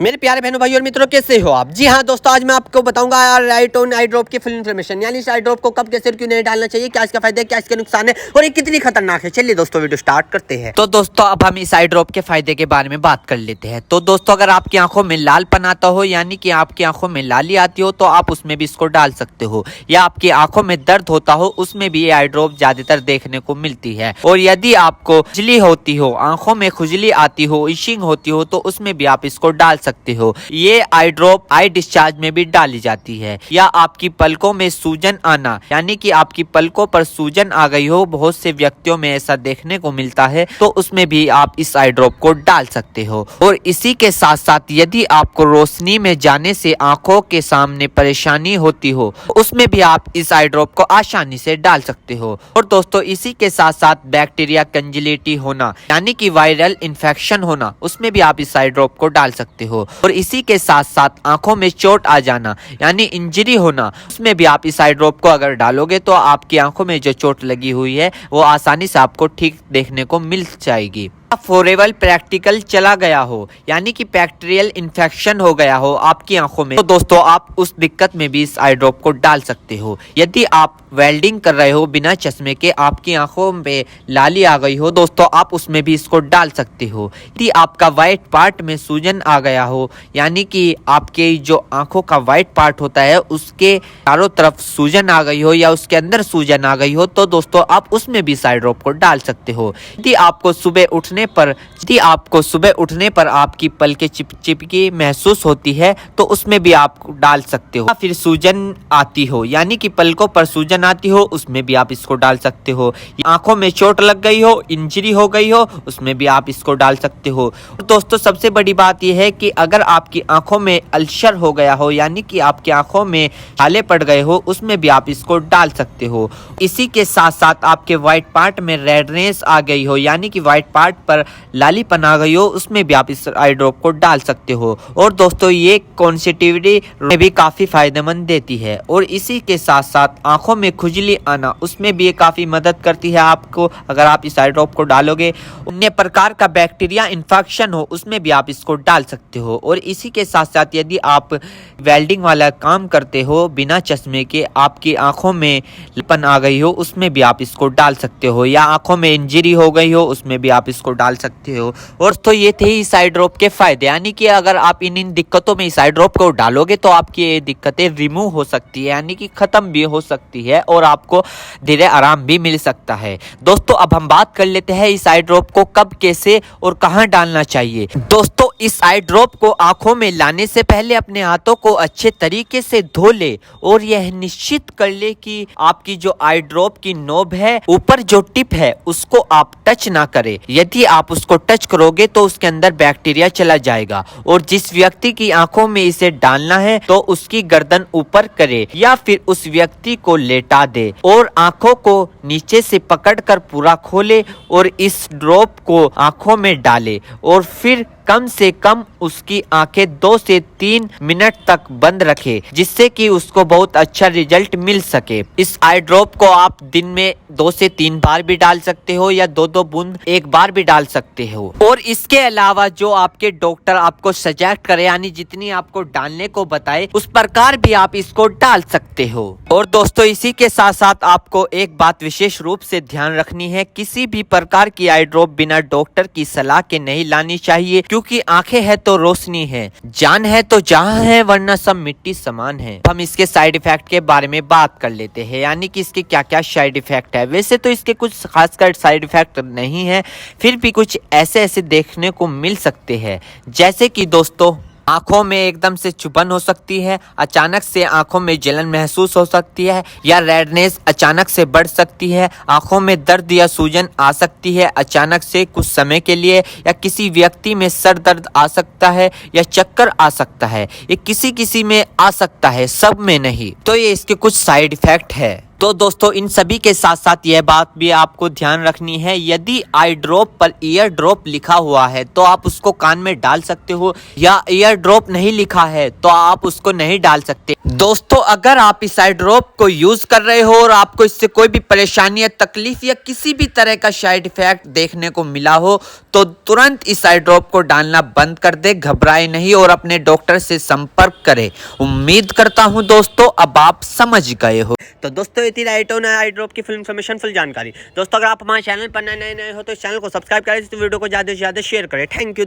मेरे प्यारे बहनों भाई और मित्रों, कैसे हो आप। जी हाँ दोस्तों, आज मैं आपको बताऊंगा राइट ऑन आई ड्रॉप की फुल इन्फॉर्मेशन, यानी इस आई ड्रॉप को कब कैसे क्यों नहीं डालना चाहिए, क्या इसका फायदा है, क्या इसके नुकसान है और ये कितनी खतरनाक है। चलिए दोस्तों वीडियो स्टार्ट करते हैं। तो दोस्तों अब हम इस आई ड्रॉप के फायदे के बारे में बात कर लेते हैं। तो दोस्तों अगर आपकी आंखों में लालपन आता हो, यानी कि आपकी आंखों में लाली आती हो, तो आप उसमें भी इसको डाल सकते हो। या आपकी आंखों में दर्द होता हो, उसमें भी ये आई ड्रॉप ज्यादातर देखने को मिलती है। और यदि आपको खुजली होती हो, आंखों में खुजली आती हो, इशिंग होती हो, तो उसमें भी आप इसको डाल सकते हो। ये आई ड्रॉप आई डिस्चार्ज में भी डाली जाती है। या आपकी पलकों में सूजन आना, यानी कि आपकी पलकों पर सूजन आ गई हो, बहुत से व्यक्तियों में ऐसा देखने को मिलता है, तो उसमें भी आप इस आई ड्रॉप को डाल सकते हो। और इसी के साथ साथ यदि आपको रोशनी में जाने से आंखों के सामने परेशानी होती हो, उसमें भी आप इस आई ड्रॉप को आसानी से डाल सकते हो। और दोस्तों इसी के साथ साथ बैक्टीरिया कंजिलिटी होना, यानी कि वायरल इन्फेक्शन होना, उसमें भी आप इस आई ड्रॉप को डाल सकते हो। और इसी के साथ साथ आंखों में चोट आ जाना, यानी इंजरी होना, उसमें भी आप इस आई ड्रॉप को अगर डालोगे तो आपकी आंखों में जो चोट लगी हुई है वो आसानी से आपको ठीक देखने को मिल जाएगी। फॉरेबल प्रैक्टिकल चला गया हो, यानी कि बैक्टीरियल इन्फेक्शन हो गया हो आपकी आंखों में, तो दोस्तों आप उस दिक्कत में भी इस आई ड्रॉप को डाल सकते हो। यदि आप वेल्डिंग कर रहे हो बिना चश्मे के, आपकी आंखों में लाली आ गई हो, दोस्तों आप उसमें भी इसको डाल सकते हो। यदि आपका व्हाइट पार्ट में सूजन आ गया हो, यानी कि आपके जो आंखों का व्हाइट पार्ट होता है उसके चारों तरफ सूजन आ गई हो या उसके अंदर सूजन आ गई हो, तो दोस्तों आप उसमें भी इस आई ड्रॉप को डाल सकते हो। यदि आपको सुबह उठने पर आपकी पलकें चिपचिपकी महसूस होती है, तो उसमें भी आप डाल सकते हो। फिर सूजन आती हो, यानी कि पलकों पर सूजन आती हो, उसमें भी आप इसको डाल सकते हो। आंखों में चोट लग गई हो, इंजरी हो गई हो, उसमें भी आप इसको डाल सकते हो। दोस्तों सबसे बड़ी बात यह है कि अगर आपकी आंखों में अल्सर हो गया हो, यानी कि आपकी आंखों में छाले पड़ गए हो, उसमें भी आप इसको डाल सकते हो। इसी के साथ साथ आपके व्हाइट पार्ट में रेडनेस आ गई हो, यानी कि व्हाइट पार्ट पर लालीपन आ गई हो, उसमें भी आप इस आई ड्रॉप को डाल सकते हो। और दोस्तों ये कॉन्सेटिविटी में भी काफी फायदेमंद देती है। और इसी के साथ साथ आंखों में खुजली आना, उसमें भी ये काफी मदद करती है आपको। अगर आप इस आई ड्रॉप को डालोगे, अन्य प्रकार का बैक्टीरिया इन्फेक्शन हो, उसमें भी आप इसको डाल सकते हो। और इसी के साथ साथ यदि आप वेल्डिंग वाला काम करते हो बिना चश्मे के, आपकी आंखों में लालीपन आ गई हो, उसमें भी आप इसको डाल सकते हो। या आंखों में इंजरी हो गई हो, उसमें भी आप इसको डाल सकते हो। और तो ये थे इस आई ड्रॉप के फायदे, यानी कि अगर आप इन दिक्कतों में इस आई ड्रॉप को डालोगे तो आपकी ये दिक्कतें रिमूव हो सकती है, यानी कि खत्म भी हो सकती है और आपको धीरे आराम भी मिल सकता है। दोस्तों अब हम बात कर लेते हैं इस आई ड्रॉप को कब, कैसे और कहां डालना चाहिए। दोस्तों इस आई ड्रॉप को आंखों में लाने से पहले अपने हाथों को अच्छे तरीके से धो ले और यह निश्चित कर ले कि आपकी जो आई ड्रॉप की नोब है, ऊपर जो टिप है, उसको आप टच ना करें। यदि आप उसको टच करोगे तो उसके अंदर बैक्टीरिया चला जाएगा। और जिस व्यक्ति की आंखों में इसे डालना है तो उसकी गर्दन ऊपर करे या फिर उस व्यक्ति को लेटा दे और आंखों को नीचे से पकड़कर पूरा खोले और इस ड्रॉप को आंखों में डाले और फिर कम से कम उसकी आंखें 2 से 3 मिनट तक बंद रखे, जिससे कि उसको बहुत अच्छा रिजल्ट मिल सके। इस आई ड्रॉप को आप दिन में 2 से 3 बार भी डाल सकते हो या 2-2 बूंद एक बार भी डाल सकते हो। और इसके अलावा जो आपके डॉक्टर आपको सजेस्ट करे, यानी जितनी आपको डालने को बताए, उस प्रकार भी आप इसको डाल सकते हो। और दोस्तों इसी के साथ साथ आपको एक बात विशेष रूप से ध्यान रखनी है, किसी भी प्रकार की आई ड्रॉप बिना डॉक्टर की सलाह के नहीं लानी चाहिए, क्योंकि आंखें है तो रोशनी है, जान है तो जहां है, वरना सब मिट्टी समान है। हम इसके साइड इफेक्ट के बारे में बात कर लेते हैं, यानी कि इसके क्या क्या साइड इफेक्ट है। वैसे तो इसके कुछ खासकर साइड इफेक्ट नहीं है, फिर भी कुछ ऐसे देखने को मिल सकते हैं, जैसे कि दोस्तों आंखों में एकदम से चुभन हो सकती है, अचानक से आंखों में जलन महसूस हो सकती है, या रेडनेस अचानक से बढ़ सकती है, आंखों में दर्द या सूजन आ सकती है अचानक से कुछ समय के लिए, या किसी व्यक्ति में सर दर्द आ सकता है या चक्कर आ सकता है। ये किसी में आ सकता है, सब में नहीं। तो ये इसके कुछ साइड इफेक्ट है। तो दोस्तों इन सभी के साथ साथ यह बात भी आपको ध्यान रखनी है, यदि आई ड्रॉप पर ईयर ड्रॉप लिखा हुआ है तो आप उसको कान में डाल सकते हो, या ईयर ड्रॉप नहीं लिखा है तो आप उसको नहीं डाल सकते। दोस्तों अगर आप इस आई ड्रॉप को यूज कर रहे हो और आपको इससे कोई भी परेशानी या तकलीफ या किसी भी तरह का साइड इफेक्ट देखने को मिला हो तो तुरंत इस आई ड्रॉप को डालना बंद कर दे, घबराए नहीं और अपने डॉक्टर से संपर्क करें। उम्मीद करता हूं दोस्तों अब आप समझ गए हो। तो दोस्तों ये थी राइटोन आई ड्रॉप की फिल्म इन्फॉर्मेशन, फुल जानकारी। दोस्तों अगर आप हमारे चैनल पर नए हो तो इस चैनल को सब्सक्राइब करें, इस वीडियो को ज़्यादा से ज़्यादा शेयर करें। Thank you.